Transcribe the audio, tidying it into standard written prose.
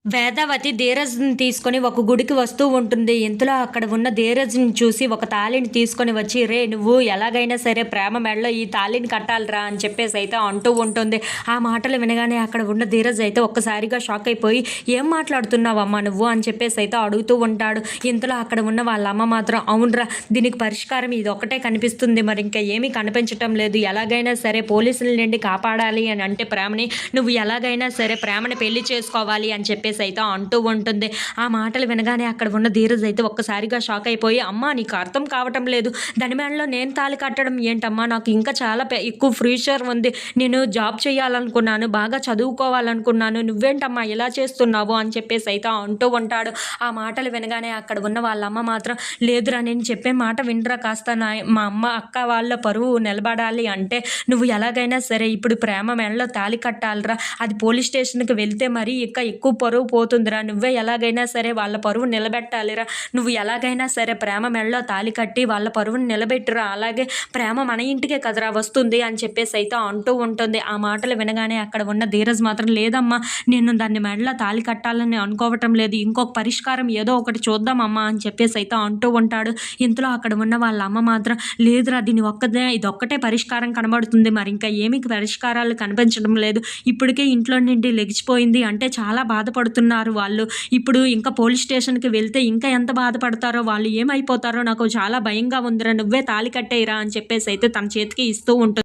వేదవతి ధీరజ్‌ని తీసుకొని ఒక గుడికి వస్తూ ఉంటుంది. ఇంతలో అక్కడ ఉన్న ధీరజ్‌ని చూసి ఒక తాళిని తీసుకొని వచ్చి, "రేయ్! నువ్వు ఎలాగైనా సరే ప్రేమ మెడలో ఈ తాళిని కట్టాలిరా" అని చెప్పేసైతే అంటూ ఉంటుంది. ఆ మాటలు వినగానే అక్కడ ఉన్న ధీరజ్ అయితే ఒక్కసారిగా షాక్ అయిపోయి, "ఏం మాట్లాడుతున్నావమ్మా నువ్వు?" అని చెప్పేసైతే అడుగుతూ ఉంటాడు. ఇంతలో అక్కడ ఉన్న వాళ్ళ అమ్మ మాత్రం, "అవునురా! దీనికి పరిష్కారం ఇదొక్కటే కనిపిస్తుంది. మరింక ఏమీ కనిపించటం లేదు. ఎలాగైనా సరే పోలీసుల నుండి కాపాడాలి అని అంటే ప్రేమని, నువ్వు ఎలాగైనా సరే ప్రేమని పెళ్లి చేసుకోవాలి" అని చెప్పేసైతే అంటూ ఉంటుంది. ఆ మాటలు వినగానే అక్కడ ఉన్న ధీరజ్ అయితే ఒక్కసారిగా షాక్ అయిపోయి, "అమ్మా నీకు అర్థం కావటం లేదు. దాని మెడలో నేను తాళి కట్టడం ఏంటమ్మా? నాకు ఇంకా చాలా ఎక్కువ ఫ్యూచర్ ఉంది. నేను జాబ్ చేయాలనుకున్నాను. బాగా చదువుకోవాలనుకున్నాను. నువ్వేంటమ్మా ఇలా చేస్తున్నావు?" అని చెప్పేసైతే అంటూ ఉంటాడు. ఆ మాటలు వినగానే అక్కడ ఉన్న వాళ్ళ అమ్మ మాత్రం, "లేదురా నేను చెప్పే మాట వినరా కాస్త మా అమ్మ, అక్క వాళ్ళ పరువు నిలబడాలి అంటే నువ్వు ఎలాగైనా సరే ఇప్పుడు ప్రేమ మెడలో తాళి కట్టాలిరా. అది పోలీస్ స్టేషన్‌కి వెళ్తే మరీ ఇంకా ఎక్కువ పరువు పోతుందిరా. నువ్వే ఎలాగైనా సరే వాళ్ళ పరువు నిలబెట్టాలిరా. నువ్వు ఎలాగైనా సరే ప్రేమ మెడలో తాళి కట్టి వాళ్ళ పరువుని నిలబెట్టురా. అలాగే ప్రేమ మన ఇంటికే కదరా వస్తుంది" అని చెప్పేసైతే అంటూ ఉంటుంది. ఆ మాటలు వినగానే అక్కడ ఉన్న ధీరజ్ మాత్రం, "లేదమ్మా నేను దాన్ని మెడలో తాళి కట్టాలని అనుకోవటం లేదు. ఇంకొక పరిష్కారం ఏదో ఒకటి చూద్దామమ్మా" అని చెప్పేసైతే అంటూ ఉంటాడు. ఇంతలో అక్కడ ఉన్న వాళ్ళ అమ్మ మాత్రం, "లేదురా ఇదొక్కటే పరిష్కారం కనబడుతుంది. మరింకా ఏమి పరిష్కారాలు కనిపించడం లేదు. ఇప్పటికే ఇంట్లో నుండి లెగిసిపోయింది అంటే చాలా బాధపడుతున్నారు వాళ్ళు. ఇప్పుడు ఇంకా పోలీస్ స్టేషన్‌కి వెళ్తే ఇంకా ఎంత బాధపడతారో, వాళ్ళు ఏమైపోతారో నాకు చాలా భయంగా ఉందిరా. నువ్వే తాళి కట్టేయిరా" అని చెప్పేసైతే తన చేతికి ఇస్తూ ఉంటుంది.